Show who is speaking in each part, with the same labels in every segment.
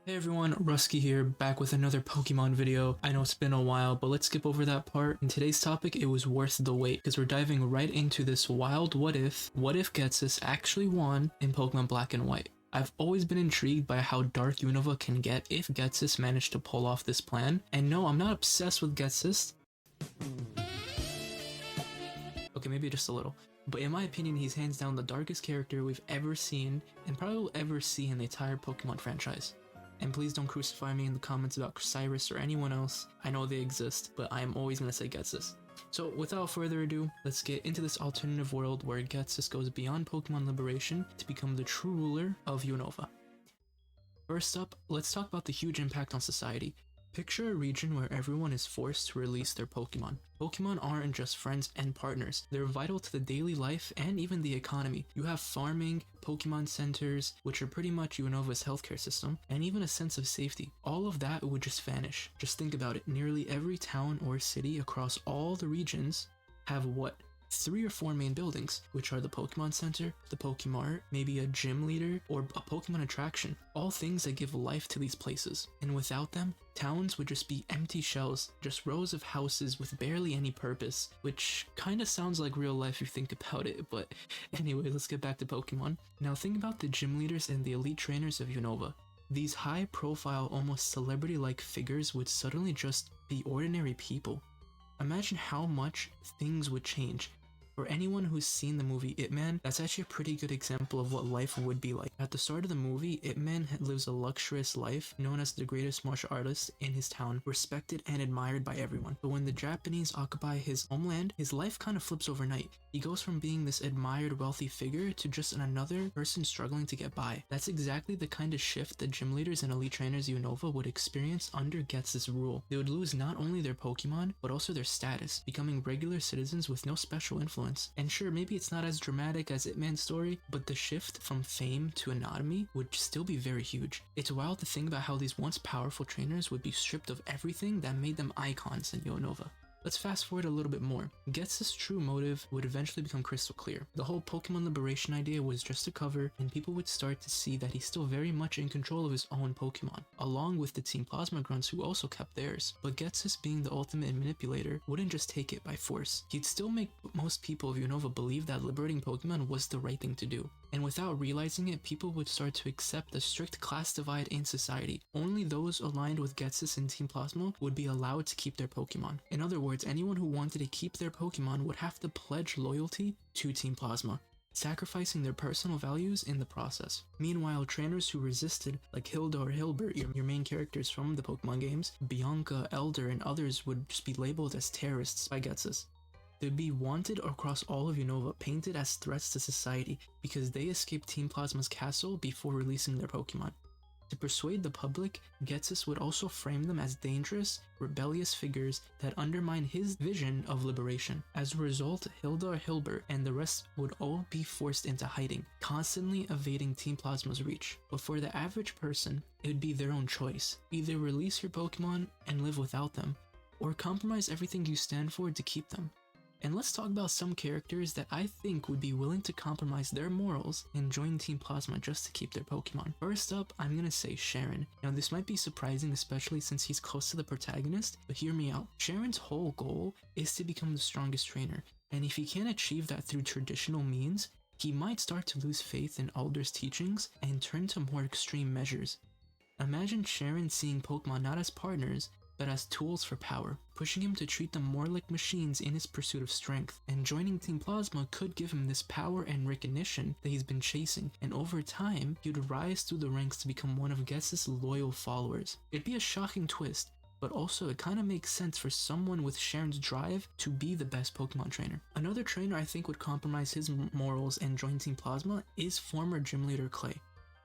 Speaker 1: Hey everyone, Rusky here, back with another Pokemon video. I know it's been a while, but let's skip over that part. In today's topic, it was worth the wait, because we're diving right into this wild what if Ghetsis actually won in Pokemon Black and White. I've always been intrigued by how dark Unova can get if Ghetsis managed to pull off this plan, and no, I'm not obsessed with Ghetsis. Okay, maybe just a little. But in my opinion, he's hands down the darkest character we've ever seen, and probably will ever see in the entire Pokemon franchise. And please don't crucify me in the comments about Cyrus or anyone else. I know they exist, but I am always going to say Ghetsis. So without further ado, let's get into this alternative world where Ghetsis goes beyond Pokemon liberation to become the true ruler of Unova. First up, let's talk about the huge impact on society. Picture a region where everyone is forced to release their Pokemon. Pokemon aren't just friends and partners, they're vital to the daily life and even the economy. You have farming, Pokemon centers, which are pretty much Unova's healthcare system, and even a sense of safety. All of that would just vanish. Just think about it, nearly every town or city across all the regions have what? 3 or 4 main buildings, which are the Pokemon Center, the Pokemart, maybe a gym leader, or a Pokemon attraction. All things that give life to these places. And without them, towns would just be empty shells, just rows of houses with barely any purpose, which kinda sounds like real life if you think about it, but anyway, let's get back to Pokemon. Now think about the gym leaders and the elite trainers of Unova. These high-profile, almost celebrity-like figures would suddenly just be ordinary people. Imagine how much things would change. For anyone who's seen the movie Ip Man, that's actually a pretty good example of what life would be like. At the start of the movie, Ip Man lives a luxurious life, known as the greatest martial artist in his town, respected and admired by everyone. But when the Japanese occupy his homeland, his life kind of flips overnight. He goes from being this admired wealthy figure to just another person struggling to get by. That's exactly the kind of shift that gym leaders and elite trainers Unova would experience under Ghetsis' rule. They would lose not only their Pokemon, but also their status, becoming regular citizens with no special influence. And sure, maybe it's not as dramatic as Ip Man's story, but the shift from fame to anonymity would still be very huge. It's wild to think about how these once powerful trainers would be stripped of everything that made them icons in Unova. Let's fast forward a little bit more. Ghetsis' true motive would eventually become crystal clear. The whole Pokemon liberation idea was just a cover, and people would start to see that he's still very much in control of his own Pokemon, along with the Team Plasma Grunts who also kept theirs. But Ghetsis, being the ultimate manipulator, wouldn't just take it by force. He'd still make most people of Unova believe that liberating Pokemon was the right thing to do. And without realizing it, people would start to accept the strict class divide in society. Only those aligned with Ghetsis and Team Plasma would be allowed to keep their Pokemon. In other words, anyone who wanted to keep their Pokemon would have to pledge loyalty to Team Plasma, sacrificing their personal values in the process. Meanwhile, trainers who resisted, like Hilda or Hilbert, your main characters from the Pokemon games, Bianca, Elder, and others would just be labeled as terrorists by Ghetsis. They'd be wanted across all of Unova, painted as threats to society because they escaped Team Plasma's castle before releasing their Pokemon. To persuade the public, Ghetsis would also frame them as dangerous, rebellious figures that undermine his vision of liberation. As a result, Hilda or Hilbert and the rest would all be forced into hiding, constantly evading Team Plasma's reach. But for the average person, it would be their own choice. Either release your Pokemon and live without them, or compromise everything you stand for to keep them. And let's talk about some characters that I think would be willing to compromise their morals and join Team Plasma just to keep their Pokemon. First up, I'm gonna say Sharon. Now this might be surprising, especially since he's close to the protagonist, but hear me out. Sharon's whole goal is to become the strongest trainer, and if he can't achieve that through traditional means, he might start to lose faith in Alder's teachings and turn to more extreme measures. Imagine Sharon seeing Pokemon not as partners, but as tools for power, pushing him to treat them more like machines in his pursuit of strength. And joining Team Plasma could give him this power and recognition that he's been chasing, and over time, he'd rise through the ranks to become one of Ghetsis' loyal followers. It'd be a shocking twist, but also it kinda makes sense for someone with Sharon's drive to be the best Pokemon trainer. Another trainer I think would compromise his morals and join Team Plasma is former gym leader Clay.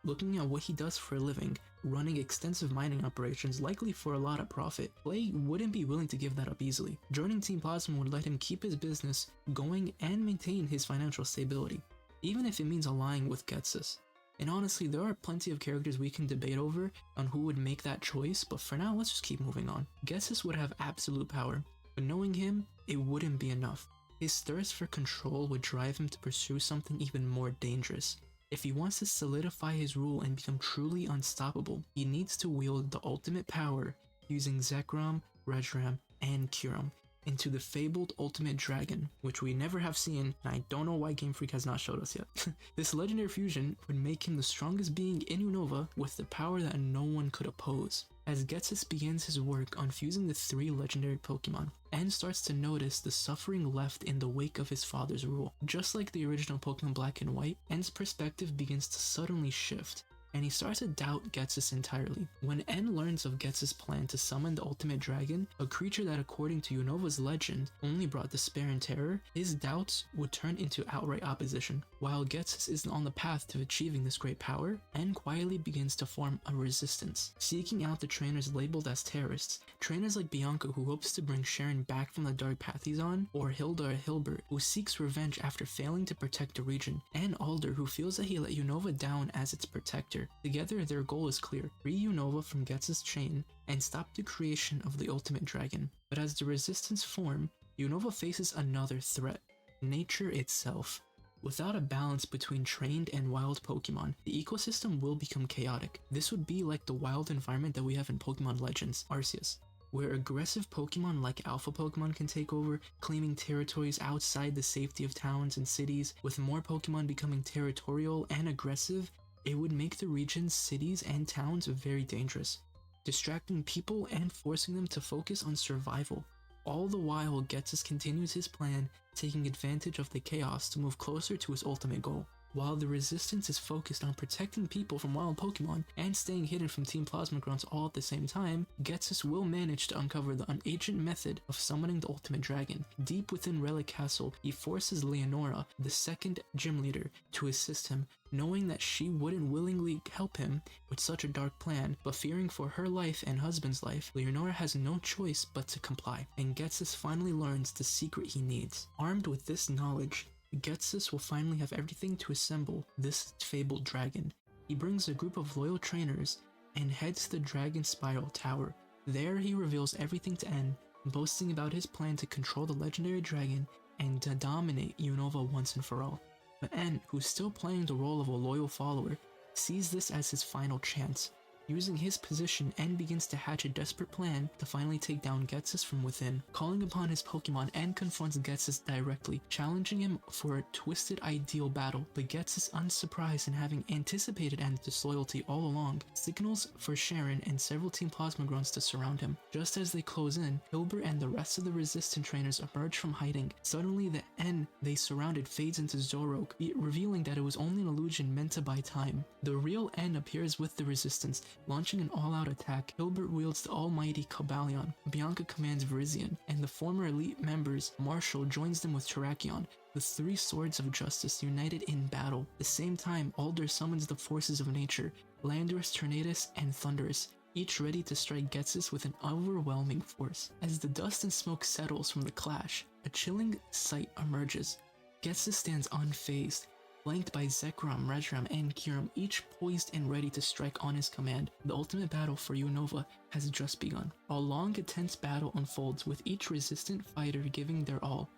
Speaker 1: Looking at what he does for a living, running extensive mining operations likely for a lot of profit, Clay wouldn't be willing to give that up easily. Joining Team Plasma would let him keep his business going and maintain his financial stability, even if it means aligning with Ghetsis. And honestly, there are plenty of characters we can debate over on who would make that choice, but for now, let's just keep moving on. Ghetsis would have absolute power, but knowing him, it wouldn't be enough. His thirst for control would drive him to pursue something even more dangerous. If he wants to solidify his rule and become truly unstoppable, he needs to wield the ultimate power using Zekrom, Reshiram, and Kyurem into the fabled Ultimate Dragon, which we never have seen, and I don't know why Game Freak has not showed us yet. This legendary fusion would make him the strongest being in Unova with the power that no one could oppose. As Ghetsis begins his work on fusing the 3 legendary Pokemon, and starts to notice the suffering left in the wake of his father's rule. Just like the original Pokemon Black and White, N's perspective begins to suddenly shift, and he starts to doubt Ghetsis entirely. When N learns of Ghetsis' plan to summon the Ultimate Dragon, a creature that according to Unova's legend only brought despair and terror, his doubts would turn into outright opposition. While Ghetsis is on the path to achieving this great power, N quietly begins to form a resistance, seeking out the trainers labeled as terrorists. Trainers like Bianca, who hopes to bring Sharon back from the dark path he's on, or Hilda or Hilbert, who seeks revenge after failing to protect the region, and Alder, who feels that he let Unova down as its protector. Together, their goal is clear: free Unova from Ghetsis' chain and stop the creation of the Ultimate Dragon. But as the resistance form, Unova faces another threat: nature itself. Without a balance between trained and wild Pokemon, the ecosystem will become chaotic. This would be like the wild environment that we have in Pokemon Legends, Arceus, where aggressive Pokemon like Alpha Pokemon can take over, claiming territories outside the safety of towns and cities. With more Pokemon becoming territorial and aggressive, it would make the regions, cities, and towns very dangerous, distracting people and forcing them to focus on survival. All the while, Ghetsis continues his plan, taking advantage of the chaos to move closer to his ultimate goal. While the resistance is focused on protecting people from wild Pokemon and staying hidden from Team Plasmogrunts all at the same time, Ghetsis will manage to uncover the ancient method of summoning the Ultimate Dragon. Deep within Relic Castle, he forces Leonora, the second gym leader, to assist him, knowing that she wouldn't willingly help him with such a dark plan, but fearing for her life and husband's life, Leonora has no choice but to comply, and Ghetsis finally learns the secret he needs. Armed with this knowledge, Ghetsis will finally have everything to assemble this fabled dragon. He brings a group of loyal trainers and heads to the Dragon Spiral Tower. There he reveals everything to N, boasting about his plan to control the legendary dragon and to dominate Unova once and for all. But N, who's still playing the role of a loyal follower, sees this as his final chance. Using his position, N begins to hatch a desperate plan to finally take down Ghetsis from within. Calling upon his Pokemon, N confronts Ghetsis directly, challenging him for a twisted ideal battle. But Ghetsis, unsurprised and having anticipated N's disloyalty all along, signals for Sharon and several Team Plasmogrunts to surround him. Just as they close in, Hilbert and the rest of the resistant trainers emerge from hiding. Suddenly, the N they surrounded fades into Zoroark, revealing that it was only an illusion meant to buy time. The real N appears with the resistance, launching an all-out attack. Hilbert wields the almighty Cobalion, Bianca commands Virizion, and the former elite members, Marshall, joins them with Terrakion, the 3 swords of justice united in battle. At the same time, Alder summons the forces of nature, Landorus, Tornadus, and Thundurus, each ready to strike Ghetsis with an overwhelming force. As the dust and smoke settles from the clash, a chilling sight emerges. Ghetsis stands unfazed, flanked by Zekrom, Reshiram, and Kyurem, each poised and ready to strike on his command. The ultimate battle for Unova has just begun. A long, intense battle unfolds, with each resistant fighter giving their all.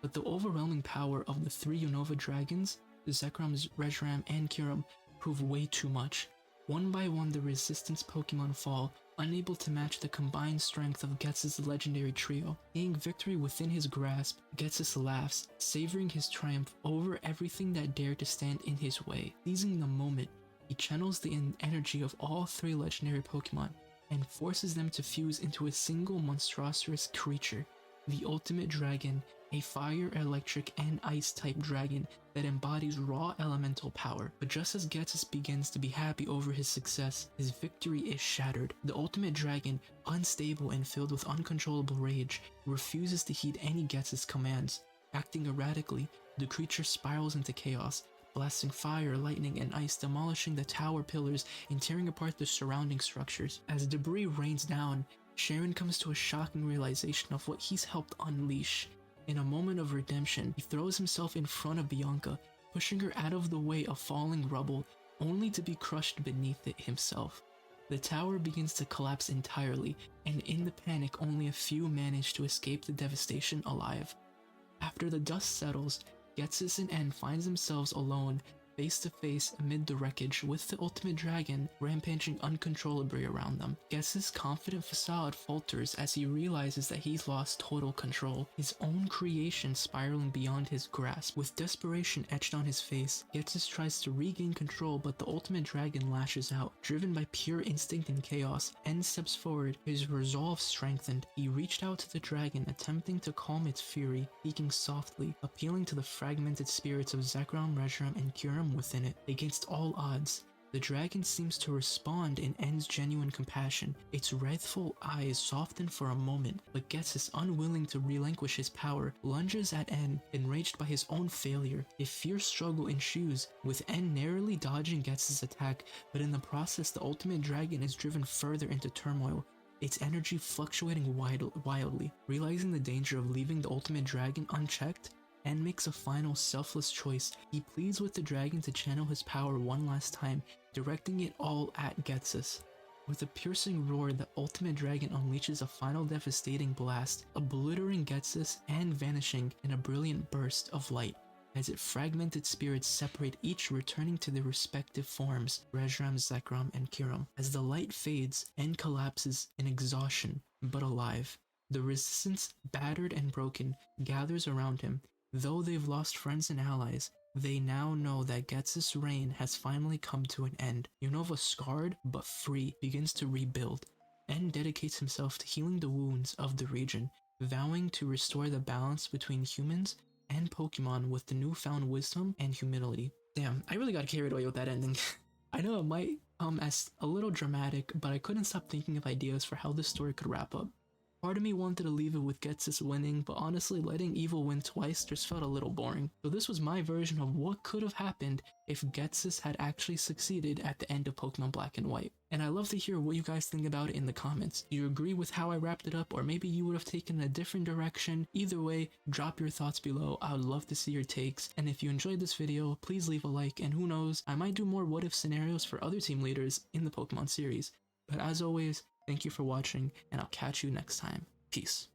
Speaker 1: But the overwhelming power of the 3 Unova dragons, Zekrom, Reshiram, and Kyurem, prove way too much. One by one, the resistance Pokemon fall, unable to match the combined strength of Ghetsis' legendary trio. Seeing victory within his grasp, Ghetsis laughs, savoring his triumph over everything that dared to stand in his way. Seizing the moment, he channels the energy of all 3 legendary Pokemon and forces them to fuse into a single monstrous creature, the Ultimate Dragon, a fire, electric, and ice type dragon that embodies raw elemental power. But just as Ghetsis begins to be happy over his success, his victory is shattered. The Ultimate Dragon, unstable and filled with uncontrollable rage, refuses to heed any Ghetsis commands. Acting erratically, the creature spirals into chaos, blasting fire, lightning, and ice, demolishing the tower pillars and tearing apart the surrounding structures. As debris rains down, Sharon comes to a shocking realization of what he's helped unleash. In a moment of redemption, he throws himself in front of Bianca, pushing her out of the way of falling rubble, only to be crushed beneath it himself. The tower begins to collapse entirely, and in the panic, only a few manage to escape the devastation alive. After the dust settles, Ghetsis and N finds themselves alone, face to face amid the wreckage with the ultimate dragon rampaging uncontrollably around them. Ghetsis' confident facade falters as he realizes that he's lost total control, his own creation spiraling beyond his grasp. With desperation etched on his face, Ghetsis tries to regain control, but the ultimate dragon lashes out. Driven by pure instinct and chaos, N steps forward, his resolve strengthened. He reached out to the dragon, attempting to calm its fury, speaking softly, appealing to the fragmented spirits of Zekrom, Reshiram, and Kyurem within it. Against all odds, the dragon seems to respond in N's genuine compassion. Its wrathful eyes soften for a moment, but Ghetsis, unwilling to relinquish his power, lunges at N, enraged by his own failure. A fierce struggle ensues, with N narrowly dodging Ghetsis' attack, but in the process the ultimate dragon is driven further into turmoil, its energy fluctuating wildly. Realizing the danger of leaving the ultimate dragon unchecked, N makes a final selfless choice. He pleads with the dragon to channel his power one last time, directing it all at Ghetsis. With a piercing roar, the ultimate dragon unleashes a final devastating blast, obliterating Ghetsis and vanishing in a brilliant burst of light. As its fragmented spirits separate, each returning to their respective forms, Reshiram, Zekrom, and Kyurem. As the light fades, N collapses in exhaustion, but alive. The resistance, battered and broken, gathers around him. Though they've lost friends and allies, they now know that Ghetsis' reign has finally come to an end. Unova, scarred but free, begins to rebuild. N dedicates himself to healing the wounds of the region, vowing to restore the balance between humans and Pokemon with the newfound wisdom and humility. Damn, I really got carried away with that ending. I know it might come as a little dramatic, but I couldn't stop thinking of ideas for how this story could wrap up. Part of me wanted to leave it with Ghetsis winning, but honestly letting evil win twice just felt a little boring. So this was my version of what could have happened if Ghetsis had actually succeeded at the end of Pokemon Black and White. And I love to hear what you guys think about it in the comments. Do you agree with how I wrapped it up, or maybe you would have taken a different direction? Either way, drop your thoughts below. I would love to see your takes. And if you enjoyed this video, please leave a like, and who knows, I might do more what if scenarios for other team leaders in the Pokemon series. But as always, thank you for watching, and I'll catch you next time. Peace.